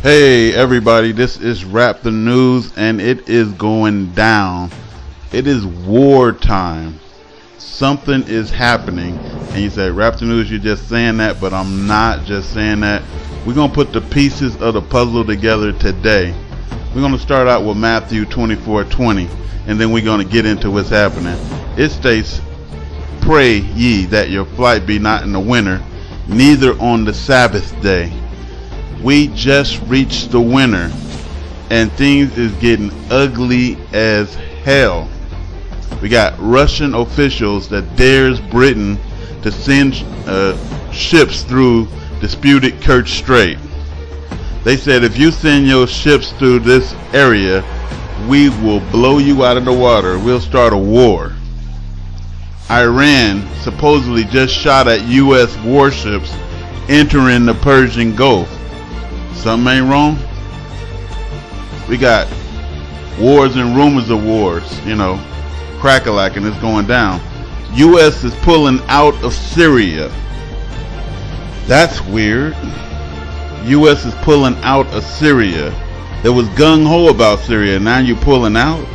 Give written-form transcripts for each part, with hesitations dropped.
Hey everybody, this is Rap the News and it is going down. It is wartime. Something is happening. And you say, Rap the News, you're just saying that, but I'm not just saying that. We're going to put the pieces of the puzzle together today. We're going to start out with Matthew 24:20, and then we're going to get into what's happening. It states, "Pray ye that your flight be not in the winter, neither on the Sabbath day." We just reached the winter, and things is getting ugly as hell. We got Russian officials that dares Britain to send ships through disputed Kerch Strait. They said, if you send your ships through this area, we will blow you out of the water. We'll start a war. Iran supposedly just shot at U.S. warships entering the Persian Gulf. Something ain't wrong. We got wars and rumors of wars, crack-a-lacking, it's going down. U.S. is pulling out of Syria. That's weird. U.S. is pulling out of Syria. There was gung-ho about Syria, now you're pulling out?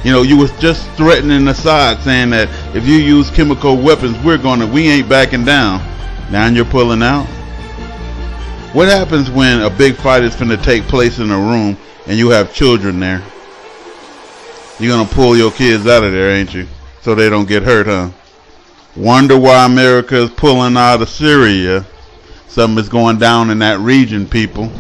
You was just threatening Assad, saying that if you use chemical weapons, we ain't backing down. Now you're pulling out? What happens when a big fight is finna take place in a room and you have children there? You're gonna pull your kids out of there, ain't you? So they don't get hurt, huh? Wonder why America is pulling out of Syria. Something is going down in that region, people.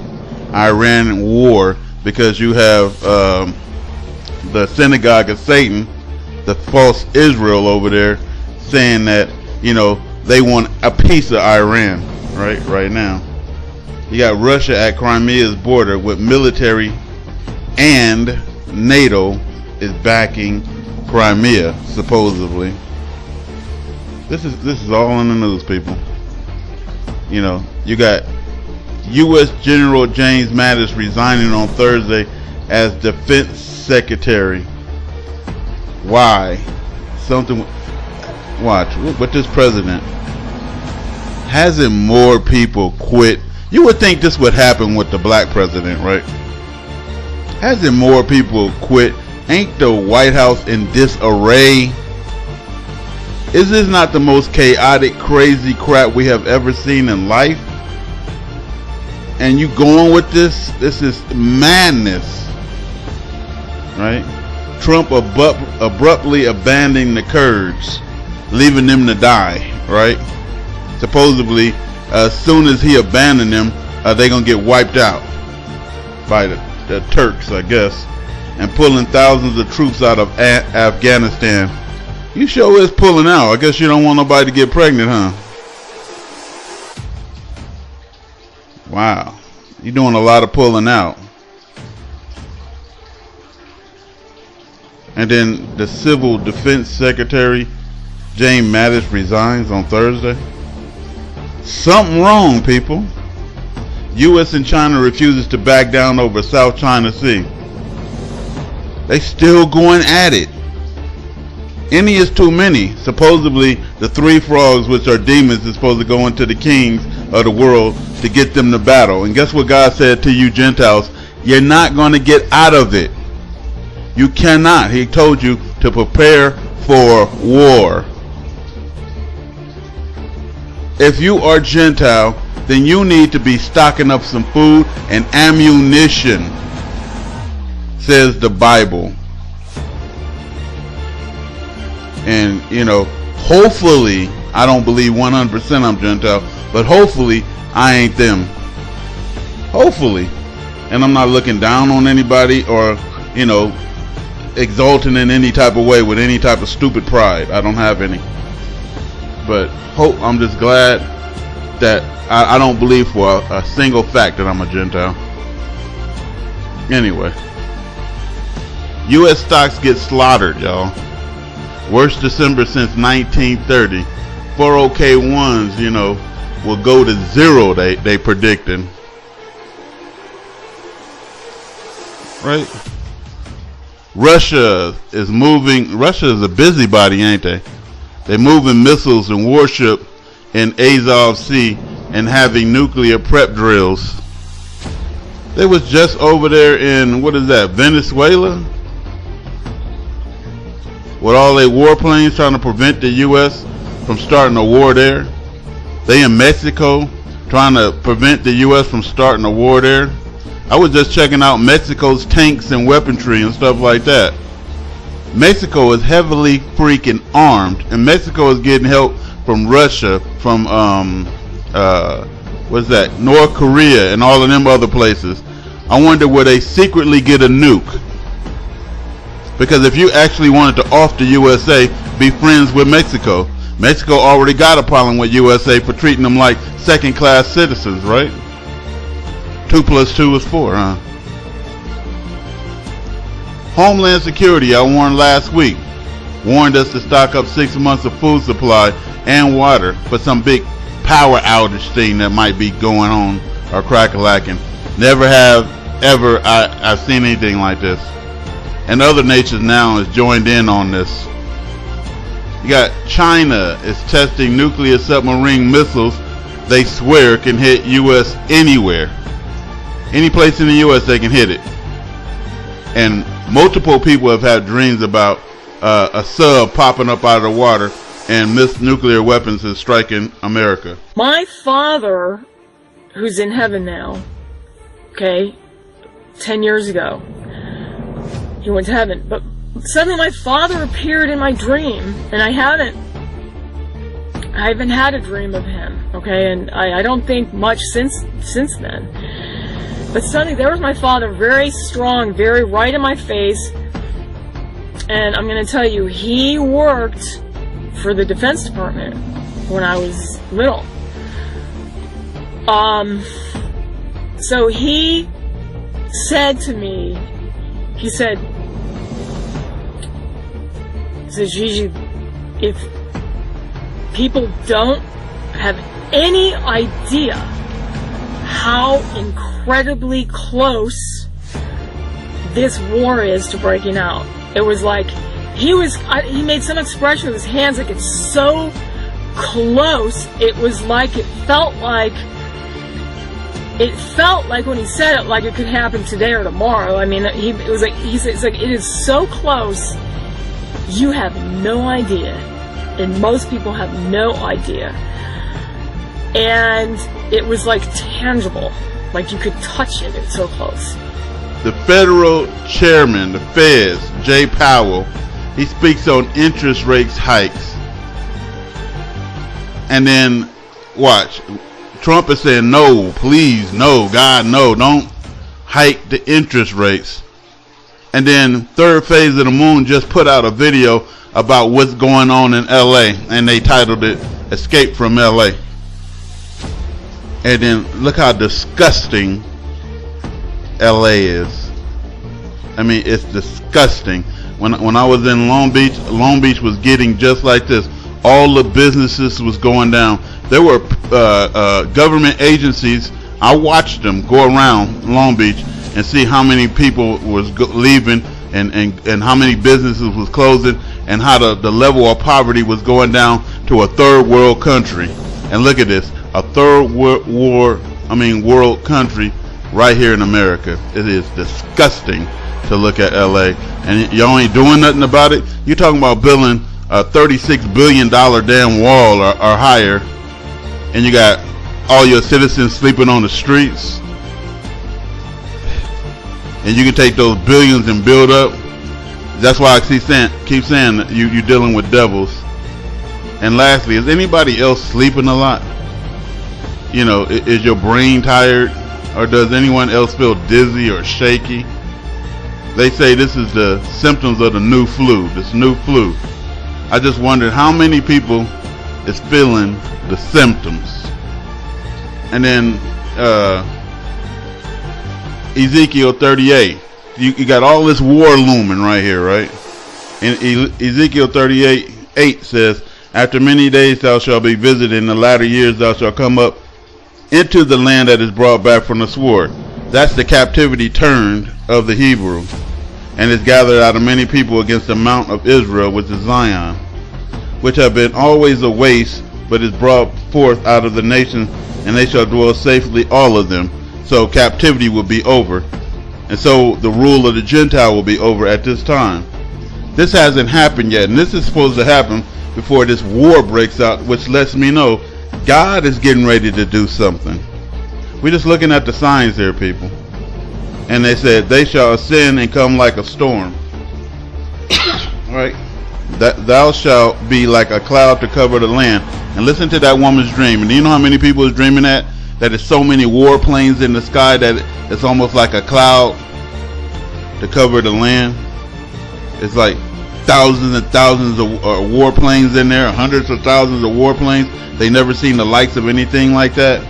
Iran war, because you have the synagogue of Satan, the false Israel over there, saying that, they want a piece of Iran right now. You got Russia at Crimea's border with military, and NATO is backing Crimea, supposedly. This is all in the news, people. You got U.S. General James Mattis resigning on Thursday as Defense Secretary. Why? Watch, what this president, hasn't more people quit? You would think this would happen with the black president, right? Hasn't more people quit? Ain't the White House in disarray? Is this not the most chaotic, crazy crap we have ever seen in life? And you going with this? This is madness, right? Trump abruptly abandoning the Kurds, leaving them to die, right? Supposedly, as soon as he abandoned them, they're going to get wiped out by the Turks, I guess, and pulling thousands of troops out of Afghanistan. You sure is pulling out. I guess you don't want nobody to get pregnant, huh? Wow. You're doing a lot of pulling out. And then the Civil Defense Secretary, James Mattis, resigns on Thursday. Something wrong, people. U.S. and China refuses to back down over South China Sea. They still going at it. Any is too many. Supposedly, the three frogs, which are demons, is supposed to go into the kings of the world to get them to battle. And guess what God said to you Gentiles? You're not going to get out of it. You cannot. He told you to prepare for war. If you are Gentile, then you need to be stocking up some food and ammunition, says the Bible. And, hopefully, I don't believe 100% I'm Gentile, but hopefully I ain't them. Hopefully. And I'm not looking down on anybody or, exalting in any type of way with any type of stupid pride. I don't have any. But I'm just glad that I don't believe for a single fact that I'm a Gentile. Anyway, U.S. stocks get slaughtered, y'all. Worst December since 1930. 401s, will go to zero. They predicting. Right? Russia is a busybody, ain't they? They're moving missiles and warship in Azov Sea and having nuclear prep drills. They was just over there in, what is that, Venezuela? With all their warplanes trying to prevent the U.S. from starting a war there. They in Mexico trying to prevent the U.S. from starting a war there. I was just checking out Mexico's tanks and weaponry and stuff like that. Mexico is heavily freaking armed, and Mexico is getting help from Russia, from what's that, North Korea, and all of them other places. I wonder where they secretly get a nuke. Because if you actually wanted to off the USA, be friends with Mexico. Mexico already got a problem with USA for treating them like second-class citizens, right? 2 + 2 is 4, huh? Homeland Security, I warned last week, warned us to stock up 6 months of food supply and water for some big power outage thing that might be going on or crack-a-lacking. Never have ever I've seen anything like this. And other nations now is joined in on this. You got China is testing nuclear submarine missiles they swear can hit U.S. anywhere. Any place in the U.S. they can hit it. And multiple people have had dreams about a sub popping up out of the water and nuclear weapons is striking America. My father, who's in heaven now, okay, 10 years ago, he went to heaven, but suddenly my father appeared in my dream, and I haven't had a dream of him, okay, and I don't think much since then. But suddenly there was my father, very strong, very right in my face, and I'm going to tell you, he worked for the Defense Department when I was little. So he said to me, he said, Gigi, if people don't have any idea how incredibly close this war is to breaking out. It was like, he made some expression with his hands like it's so close, it was like, it felt like when he said it, like it could happen today or tomorrow. I mean, he said, it's like, it is so close, you have no idea. And most people have no idea. And it was like tangible, like you could touch it, it's so close. The federal chairman, the Feds, Jay Powell, he speaks on interest rates hikes. And then, watch, Trump is saying, no, please, no, God, no, don't hike the interest rates. And then Third Phase of the Moon just put out a video about what's going on in LA, and they titled it Escape from LA. And then look how disgusting LA is. I mean, it's disgusting. When I was in Long Beach was getting just like this. All the businesses was going down. There were government agencies. I watched them go around Long Beach and see how many people was leaving and how many businesses was closing and how the level of poverty was going down to a third world country. And look at this, a third world country right here in America. It is disgusting to look at LA, and y'all ain't doing nothing about it. You're talking about building a $36 billion damn wall or higher, and you got all your citizens sleeping on the streets, and you can take those billions and build up. That's why I keep saying that you're dealing with devils. And lastly, is anybody else sleeping a lot? You know, is your brain tired, or does anyone else feel dizzy or shaky? They say this is the symptoms of the new flu, this new flu. I just wondered how many people is feeling the symptoms. And then Ezekiel 38. You got all this war looming right here, right? And Ezekiel 38:8 says, after many days thou shalt be visited, in the latter years thou shalt come up into the land that is brought back from the sword. That's the captivity turned of the Hebrew, and is gathered out of many people against the mount of Israel, which is Zion, which have been always a waste, but is brought forth out of the nations, and they shall dwell safely, all of them. So captivity will be over. And so the rule of the Gentile will be over at this time. This hasn't happened yet, and this is supposed to happen before this war breaks out, which lets me know God is getting ready to do something. We're just looking at the signs here, people. And they said, they shall ascend and come like a storm. Right? That thou shalt be like a cloud to cover the land. And listen to that woman's dream. And do you know how many people is dreaming that? That there's so many warplanes in the sky that it's almost like a cloud to cover the land. It's like thousands and thousands of warplanes in there, hundreds of thousands of warplanes. They never seen the likes of anything like that.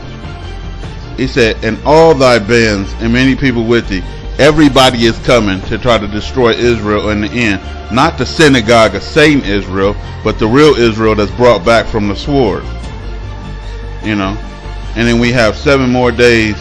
He said, and all thy bands and many people with thee. Everybody is coming to try to destroy Israel in the end. Not the synagogue of Satan Israel, but the real Israel that's brought back from the sword. You know. And then we have 7 more days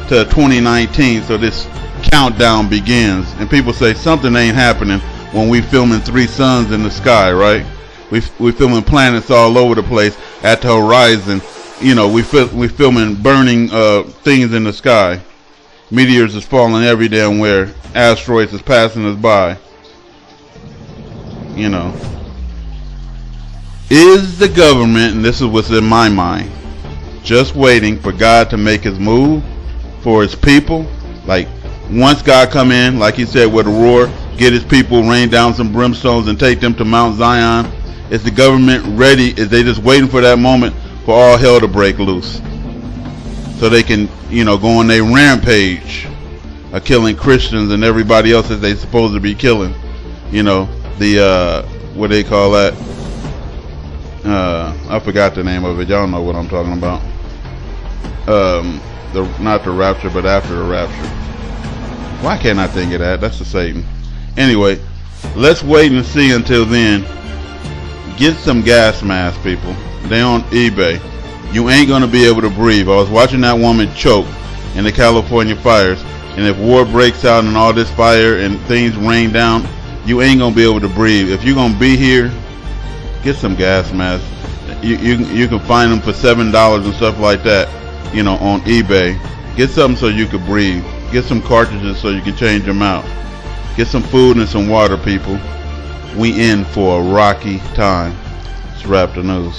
to 2019, so this countdown begins. And people say something ain't happening when we filming 3 suns in the sky, right? We filming planets all over the place at the horizon. You know, we filming burning things in the sky. Meteors is falling every damn where. Asteroids is passing us by. You know. Is the government, and this is what's in my mind, just waiting for God to make his move for his people? Like, once God come in, like he said, with a roar, get his people, rain down some brimstones and take them to Mount Zion. Is the government ready? Is they just waiting for that moment for all hell to break loose? So they can, you know, go on their rampage of killing Christians and everybody else that they supposed to be killing. You know, the, what they call that? I forgot the name of it. Y'all know what I'm talking about. Not the rapture, but after the rapture. Why can't I think of that? That's the Satan. Anyway, let's wait and see until then. Get some gas masks, people. They on eBay. You ain't gonna be able to breathe. I was watching that woman choke in the California fires, and if war breaks out and all this fire and things rain down, you ain't gonna be able to breathe. If you're gonna be here, get some gas masks. You can find them for $7 and stuff like that, you know, on eBay. Get something so you can breathe. Get some cartridges so you can change them out. Get some food and some water, people. We in for a rocky time. Let's wrap the news.